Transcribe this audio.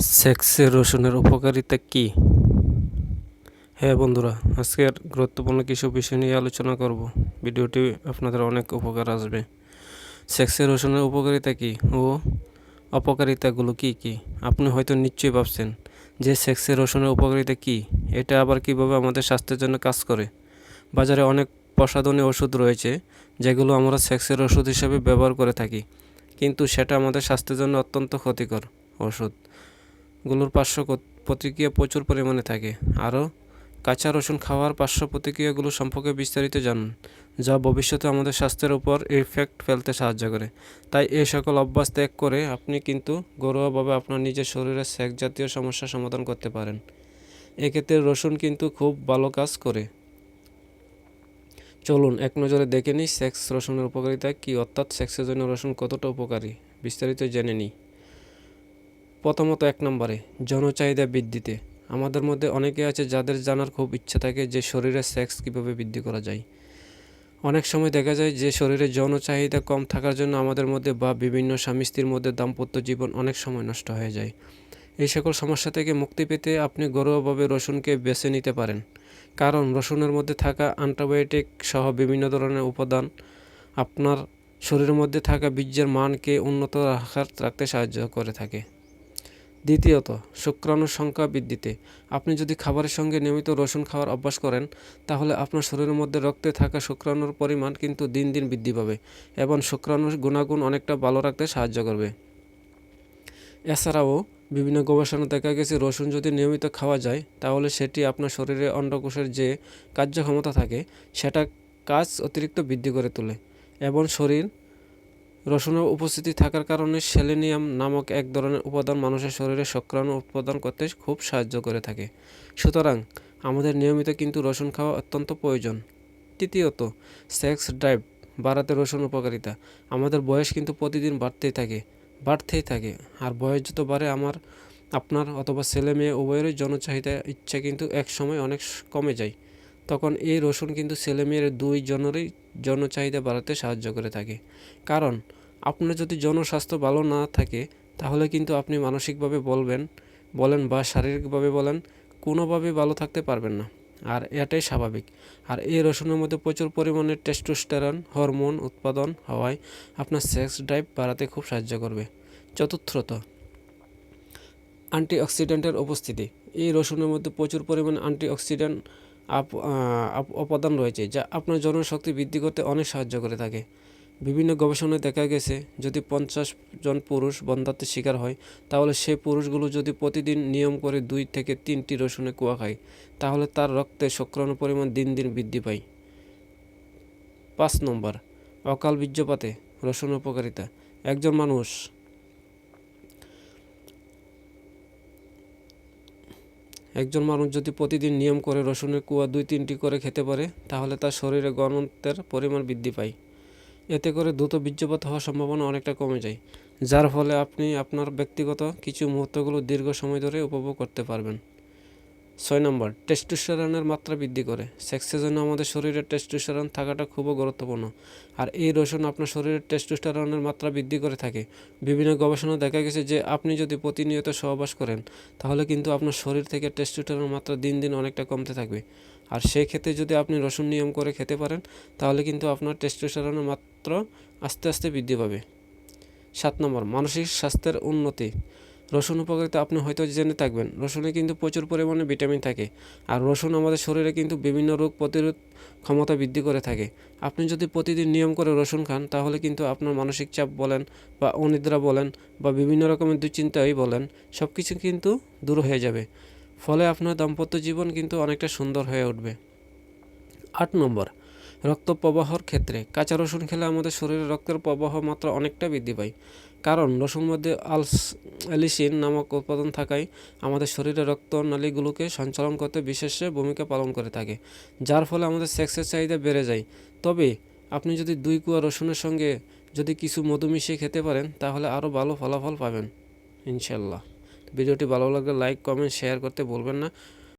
সেক্সে রসুনের উপকারিতা কী? হ্যাঁ বন্ধুরা, আজকের গুরুত্বপূর্ণ কিছু বিষয় নিয়ে আলোচনা করব। ভিডিওটি আপনাদের অনেক উপকার আসবে। সেক্সে রসুনের উপকারিতা কী ও অপকারিতাগুলো কী কী? আপনি হয়তো নিশ্চয়ই ভাবছেন যে সেক্সে রসুনের উপকারিতা কী, এটা আবার কীভাবে আমাদের স্বাস্থ্যের জন্য কাজ করে। বাজারে অনেক প্রসাধনী ওষুধ রয়েছে যেগুলো আমরা সেক্সের ওষুধ হিসেবে ব্যবহার করে থাকি, কিন্তু সেটা আমাদের স্বাস্থ্যের জন্য অত্যন্ত ক্ষতিকর। ওষুধগুলোর পার্শ্ব প্রতিক্রিয়া প্রচুর পরিমাণে থাকে। আরও কাঁচা রসুন খাওয়ার পার্শ্ব প্রতিক্রিয়াগুলো সম্পর্কে বিস্তারিত জানুন, যা ভবিষ্যতে আমাদের স্বাস্থ্যের উপর ইফেক্ট ফেলতে সাহায্য করে। তাই এই সকল অভ্যাস ত্যাগ করে আপনি কিন্তু ঘরোয়াভাবে আপনার নিজের শরীরের সেক্স জাতীয় সমস্যার সমাধান করতে পারেন। এক্ষেত্রে রসুন কিন্তু খুব ভালো কাজ করে। চলুন এক নজরে দেখে নিই সেক্স রসুনের উপকারিতা কী, অর্থাৎ সেক্সের জন্য রসুন কতটা উপকারী, বিস্তারিত জেনে নিই। প্রথমত, 1 নম্বরে যৌনচাহিদা বৃদ্ধিতে। আমাদের মধ্যে অনেকে আছে যাদের জানার খুব ইচ্ছা থাকে যে শরীরে সেক্স কীভাবে বৃদ্ধি করা যায়। অনেক সময় দেখা যায় যে শরীরে যৌন চাহিদা কম থাকার জন্য আমাদের মধ্যে বা বিভিন্ন স্বামী স্ত্রীর মধ্যে দাম্পত্য জীবন অনেক সময় নষ্ট হয়ে যায়। এই সকল সমস্যা থেকে মুক্তি পেতে আপনি ঘরোয়াভাবে রসুনকে বেছে নিতে পারেন, কারণ রসুনের মধ্যে থাকা অ্যান্টিবায়োটিক সহ বিভিন্ন ধরনের উপাদান আপনার শরীরের মধ্যে থাকা বীর্যের মানকে উন্নত রাখতে সাহায্য করে থাকে। দ্বিতীয়ত, শুক্রাণুর সংখ্যা বৃদ্ধিতে। আপনি যদি খাবারের সঙ্গে নিয়মিত রসুন খাওয়ার অভ্যাস করেন, তাহলে আপনার শরীরের মধ্যে রক্তে থাকা শুক্রাণুর পরিমাণ কিন্তু দিন দিন বৃদ্ধি পাবে এবং শুক্রাণুর গুণাগুণ অনেকটা ভালো রাখতে সাহায্য করবে। এছাড়াও বিভিন্ন গবেষণা দেখা গেছে রসুন যদি নিয়মিত খাওয়া যায়, তাহলে সেটি আপনার শরীরে অন্ডকোষের যে কার্যক্ষমতা থাকে সেটা কাজ অতিরিক্ত বৃদ্ধি করে তোলে এবং রসুনের উপস্থিতি থাকার কারণে সেলেনিয়াম নামক এক ধরনের উপাদান মানুষের শরীরে শুক্রাণু উৎপাদন করতে খুব সাহায্য করে থাকে। সুতরাং আমাদের নিয়মিত কিন্তু রসুন খাওয়া অত্যন্ত প্রয়োজন। তৃতীয়ত, সেক্স ড্রাইভ বাড়াতে রসুন উপকারিতা। আমাদের বয়স কিন্তু প্রতিদিন বাড়তেই থাকে আর বয়স যত বাড়ে আপনার অথবা ছেলে মেয়ে উভয়েরই যৌনচাহিদা ইচ্ছা কিন্তু এক সময় অনেক কমে যায়। তখন এই রসুন কিন্তু ছেলে মেয়ের দুই জনেরই যৌন চাহিদা বাড়াতে সাহায্য করে থাকে। কারণ আপনার যদি যৌন স্বাস্থ্য ভালো না থাকে, তাহলে কিন্তু আপনি মানসিকভাবে বলেন বা শারীরিকভাবে বলেন, কোনোভাবে ভালো থাকতে পারবেন না, আর এটাই স্বাভাবিক। আর এই রসুনের মধ্যে প্রচুর পরিমাণে টেস্টোস্টেরন হরমোন উৎপাদন হওয়ায় আপনার সেক্স ড্রাইভ বাড়াতে খুব সাহায্য করবে। চতুর্থত, অ্যান্টিঅক্সিডেন্টের উপস্থিতি। এই রসুনের মধ্যে প্রচুর পরিমাণে অ্যান্টিঅক্সিডেন্ট উপাদান রয়েছে, যা আপনার জনশক্তি বৃদ্ধি করতে অনেক সাহায্য করে থাকে। বিভিন্ন গবেষণায় দেখা গেছে যদি 50 জন পুরুষ বন্ধ্যাত্বের শিকার হয়, তাহলে সে পুরুষগুলো যদি প্রতিদিন নিয়ম করে 2 থেকে 3টি রসুনের কোয়া খায়, তাহলে তার রক্তে শুক্রাণুর পরিমাণ দিন দিন বৃদ্ধি পায়। 5 নম্বর, অকাল বীর্যপাতে রসুনের উপকারিতা। একজন মানুষ যদি প্রতিদিন নিয়ম করে রসুনের কোয়া 2-3টি করে খেতে পারে, তাহলে তার শরীরে ঘনত্বের পরিমাণ বৃদ্ধি পায়। এতে করে দ্রুত বীর্যপাত হওয়ার সম্ভাবনা অনেকটা কমে যায়, যার ফলে আপনি আপনার ব্যক্তিগত কিছু মুহূর্তগুলো দীর্ঘ সময় ধরে উপভোগ করতে পারবেন। 6 নম্বর, টেস্টোস্টেরনের মাত্রা বৃদ্ধি করে। সেক্সের জন্য আমাদের শরীরে টেস্টোস্টেরন থাকাটা খুবই গুরুত্বপূর্ণ, আর এই রসুন আপনার শরীরের টেস্টোস্টেরনের মাত্রা বৃদ্ধি করে থাকে। বিভিন্ন গবেষণা দেখা গেছে যে আপনি যদি প্রতিনিয়ত সহবাস করেন, তাহলে কিন্তু আপনার শরীর থেকে টেস্টোস্টেরনের মাত্রা দিন দিন অনেকটা কমতে থাকবে। আর সেই ক্ষেত্রে যদি আপনি রসুন নিয়ম করে খেতে পারেন, তাহলে কিন্তু আপনার টেস্টোস্টেরনের মাত্রা আস্তে আস্তে বৃদ্ধি পাবে। 7 নম্বর, মানসিক স্বাস্থ্যের উন্নতি। রসুন উপকারিতা আপনি হয়তো জেনে থাকবেন, রসুনে কিন্তু প্রচুর পরিমাণে ভিটামিন থাকে, আর রসুন আমাদের শরীরে কিন্তু বিভিন্ন রোগ প্রতিরোধ ক্ষমতা বৃদ্ধি করে থাকে। আপনি যদি প্রতিদিন নিয়ম করে রসুন খান, তাহলে কিন্তু আপনার মানসিক চাপ বলেন বা অনিদ্রা বলেন বা বিভিন্ন রকমের দুশ্চিন্তাই বলেন, সব কিছু কিন্তু দূর হয়ে যাবে। ফলে আপনার দাম্পত্য জীবন কিন্তু অনেকটা সুন্দর হয়ে উঠবে। 8 নম্বর, রক্ত প্রবাহর ক্ষেত্রে কাঁচা রসুন খেলে আমাদের শরীরে রক্তের প্রবাহ মাত্রা অনেকটা বৃদ্ধি পায়, কারণ রসুন মধ্যে অ্যালিসিন নামক উৎপাদন থাকায় আমাদের শরীরে রক্ত নালীগুলোকে সঞ্চালন করতে বিশেষ ভূমিকা পালন করে থাকে, যার ফলে আমাদের সেক্সের চাহিদা বেড়ে যায়। তবে আপনি যদি 2 কোয়া রসুনের সঙ্গে যদি কিছু মধু মিশিয়ে খেতে পারেন, তাহলে আরও ভালো ফলাফল পাবেন ইনশাল্লাহ। ভিডিওটি ভালো লাগলে লাইক কমেন্ট শেয়ার করতে ভুলবেন না।